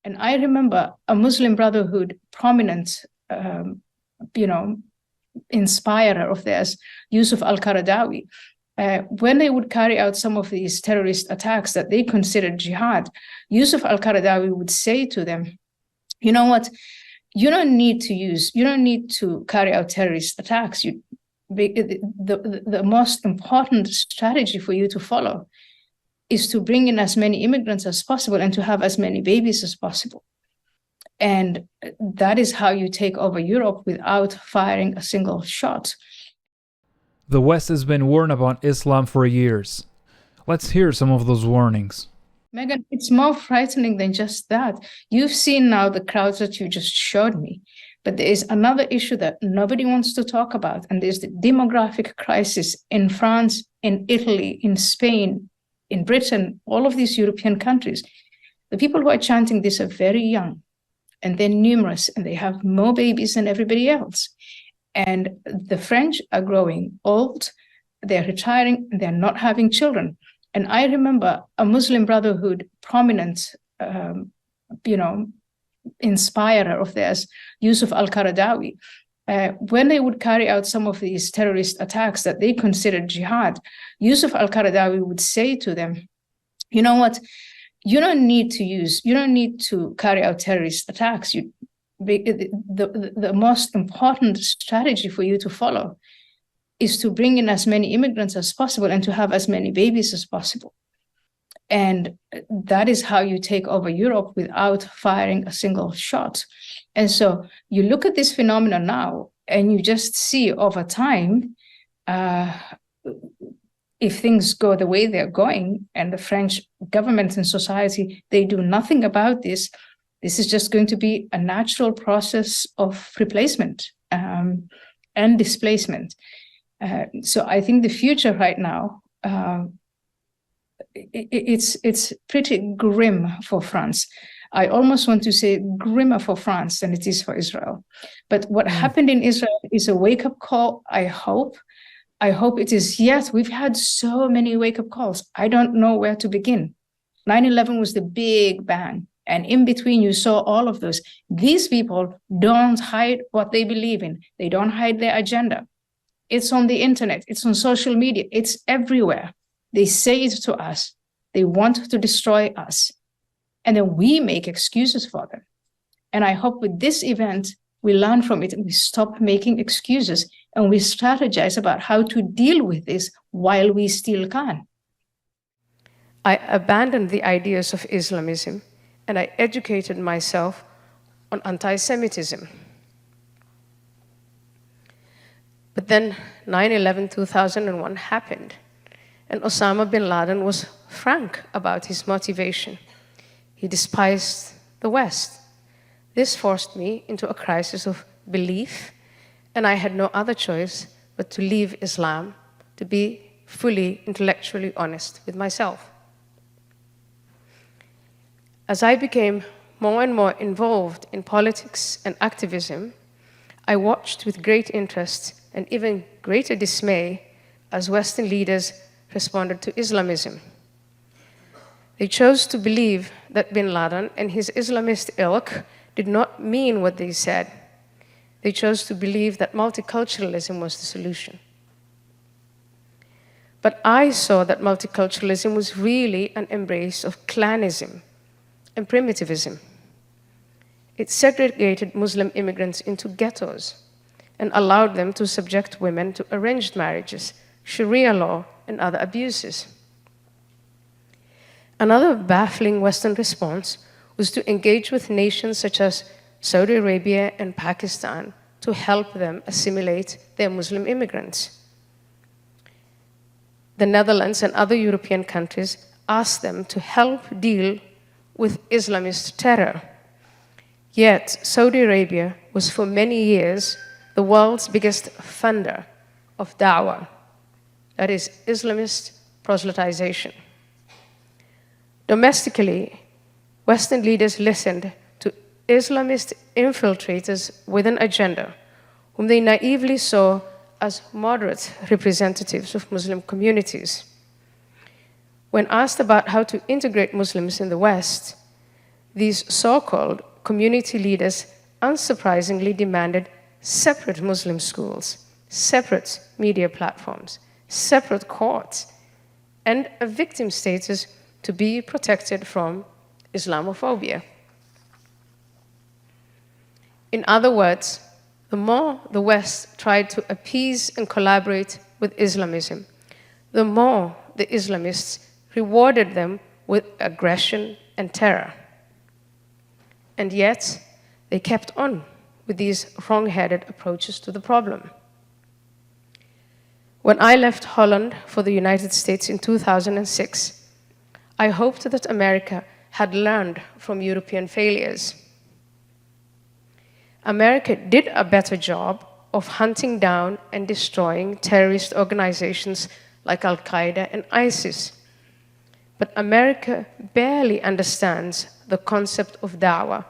And I remember a Muslim Brotherhood prominent, inspirer of theirs, Yusuf al-Qaradawi, when they would carry out some of these terrorist attacks that they considered jihad, Yusuf al-Qaradawi would say to them, you know what, you don't need to carry out terrorist attacks. The most important strategy for you to follow is to bring in as many immigrants as possible and to have as many babies as possible. And that is how you take over Europe without firing a single shot. The West has been warned about Islam for years. Let's hear some of those warnings. Megyn, it's more frightening than just that. You've seen now the crowds that you just showed me, but there is another issue that nobody wants to talk about, and there's the demographic crisis in France, in Italy, in Spain, in Britain, all of these European countries. The people who are chanting this are very young, and they're numerous, and they have more babies than everybody else. And the French are growing old, they're retiring, and they're not having children. And I remember a Muslim Brotherhood prominent, inspirer of theirs, Yusuf al-Qaradawi, when they would carry out some of these terrorist attacks that they considered jihad, Yusuf al-Qaradawi would say to them, you know what, you don't need to carry out terrorist attacks. The most important strategy for you to follow is to bring in as many immigrants as possible and to have as many babies as possible. And that is how you take over Europe without firing a single shot. And so you look at this phenomenon now, and you just see over time, if things go the way they're going, and the French government and society, they do nothing about this, this is just going to be a natural process of replacement and displacement. So I think the future right now, it's pretty grim for France. I almost want to say grimmer for France than it is for Israel. But what happened in Israel is a wake-up call, I hope. I hope it is. Yes, we've had so many wake-up calls. I don't know where to begin. 9/11 was the big bang. And in between, you saw all of those. These people don't hide what they believe in. They don't hide their agenda. It's on the internet. It's on social media. It's everywhere. They say it to us. They want to destroy us. And then we make excuses for them. And I hope with this event, we learn from it and we stop making excuses and we strategize about how to deal with this while we still can. I abandoned the ideas of Islamism and I educated myself on anti-Semitism. But then 9/11/2001 happened, and Osama bin Laden was frank about his motivation. He despised the West. This forced me into a crisis of belief, and I had no other choice but to leave Islam, to be fully intellectually honest with myself. As I became more and more involved in politics and activism, I watched with great interest and even greater dismay as Western leaders responded to Islamism. They chose to believe that bin Laden and his Islamist ilk did not mean what they said. They chose to believe that multiculturalism was the solution. But I saw that multiculturalism was really an embrace of clanism and primitivism. It segregated Muslim immigrants into ghettos and allowed them to subject women to arranged marriages, Sharia law, and other abuses. Another baffling Western response was to engage with nations such as Saudi Arabia and Pakistan to help them assimilate their Muslim immigrants. The Netherlands and other European countries asked them to help deal with Islamist terror. Yet, Saudi Arabia was for many years the world's biggest funder of da'wah, that is, Islamist proselytization. Domestically, Western leaders listened to Islamist infiltrators with an agenda, whom they naively saw as moderate representatives of Muslim communities. When asked about how to integrate Muslims in the West, these so-called community leaders unsurprisingly demanded separate Muslim schools, separate media platforms, separate courts, and a victim status to be protected from Islamophobia. In other words, the more the West tried to appease and collaborate with Islamism, the more the Islamists rewarded them with aggression and terror. And yet, they kept on with these wrong-headed approaches to the problem. When I left Holland for the United States in 2006, I hoped that America had learned from European failures. America did a better job of hunting down and destroying terrorist organizations like Al-Qaeda and ISIS. But America barely understands the concept of da'wah,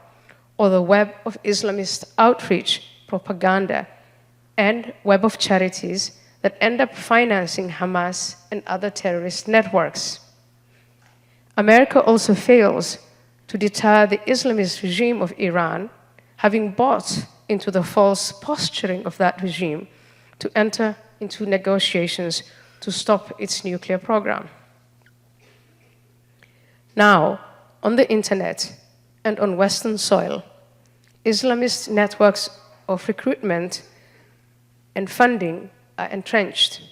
or the web of Islamist outreach, propaganda, and web of charities that end up financing Hamas and other terrorist networks. America also fails to deter the Islamist regime of Iran, having bought into the false posturing of that regime to enter into negotiations to stop its nuclear program. Now, on the internet and on Western soil, Islamist networks of recruitment and funding are entrenched.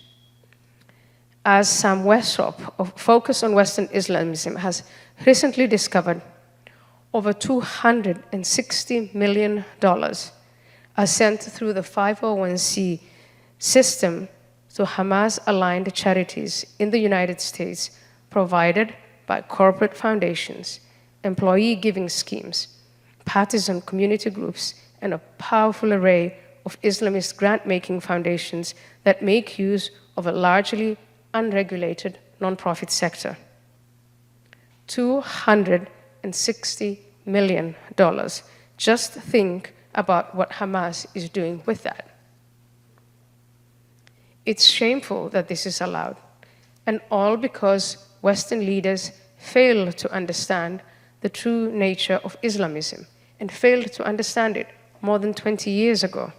As Sam Westrop of Focus on Western Islamism has recently discovered, over $260 million are sent through the 501c system to Hamas-aligned charities in the United States, provided by corporate foundations, employee giving schemes, partisan community groups, and a powerful array of Islamist grant-making foundations that make use of a largely unregulated nonprofit sector. $260 million. Just think about what Hamas is doing with that. It's shameful that this is allowed, and all because Western leaders fail to understand the true nature of Islamism and failed to understand it more than 20 years ago.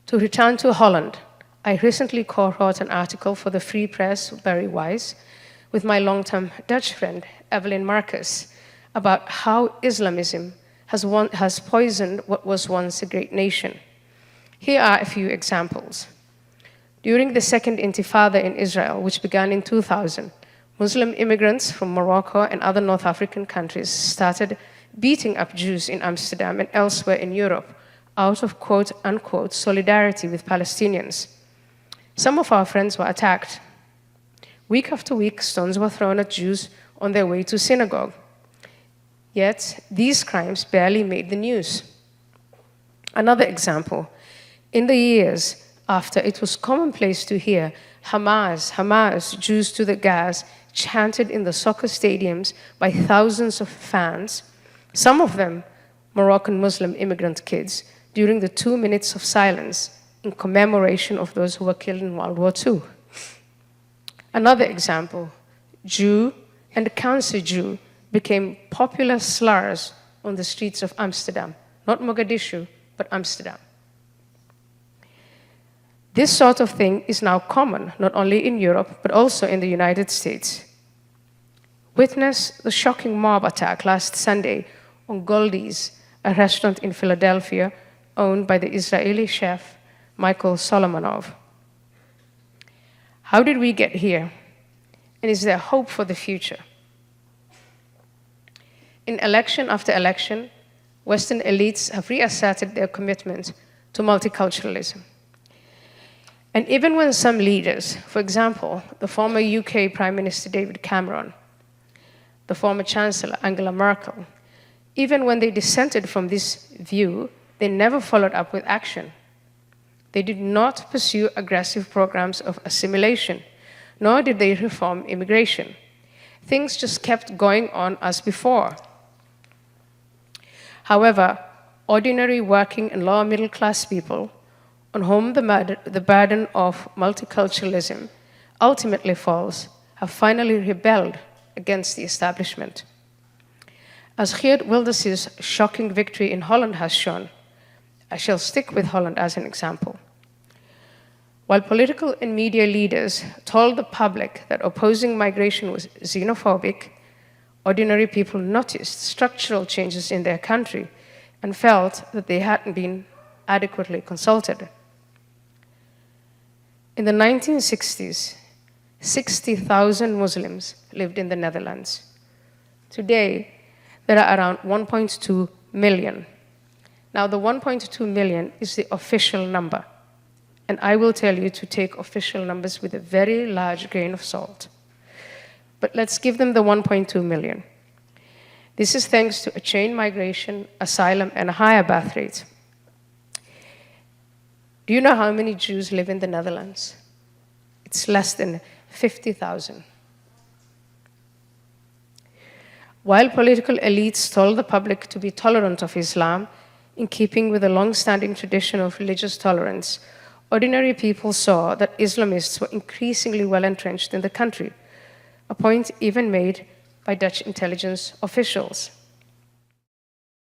To return to Holland, I recently co-wrote an article for the Free Press, Barry Weiss, with my long-term Dutch friend, Evelyn Marcus, about how Islamism has poisoned what was once a great nation. Here are a few examples. During the Second Intifada in Israel, which began in 2000, Muslim immigrants from Morocco and other North African countries started beating up Jews in Amsterdam and elsewhere in Europe out of quote-unquote solidarity with Palestinians. Some of our friends were attacked. Week after week, stones were thrown at Jews on their way to synagogue. Yet, these crimes barely made the news. Another example, in the years after it was commonplace to hear Hamas, Hamas, Jews to the gas, chanted in the soccer stadiums by thousands of fans, some of them Moroccan Muslim immigrant kids, during the 2 minutes of silence in commemoration of those who were killed in World War II. Another example, Jew and Cancer Jew became popular slurs on the streets of Amsterdam, not Mogadishu, but Amsterdam. This sort of thing is now common, not only in Europe, but also in the United States. Witness the shocking mob attack last Sunday on Goldie's, a restaurant in Philadelphia owned by the Israeli chef Michael Solomonov. How did we get here? And is there hope for the future? In election after election, Western elites have reasserted their commitment to multiculturalism. And even when some leaders, for example, the former UK Prime Minister David Cameron, the former Chancellor Angela Merkel, even when they dissented from this view, they never followed up with action. They did not pursue aggressive programs of assimilation, nor did they reform immigration. Things just kept going on as before. However, ordinary working and lower middle class people, on whom the burden of multiculturalism ultimately falls, have finally rebelled against the establishment. As Geert Wilders' shocking victory in Holland has shown, I shall stick with Holland as an example. While political and media leaders told the public that opposing migration was xenophobic, ordinary people noticed structural changes in their country and felt that they hadn't been adequately consulted. In the 1960s, 60,000 Muslims lived in the Netherlands. Today, there are around 1.2 million. Now, the 1.2 million is the official number, and I will tell you to take official numbers with a very large grain of salt. But let's give them the 1.2 million. This is thanks to a chain migration, asylum, and a higher birth rate. Do you know how many Jews live in the Netherlands? It's less than 50,000. While political elites told the public to be tolerant of Islam, in keeping with a long-standing tradition of religious tolerance, ordinary people saw that Islamists were increasingly well-entrenched in the country, a point even made by Dutch intelligence officials.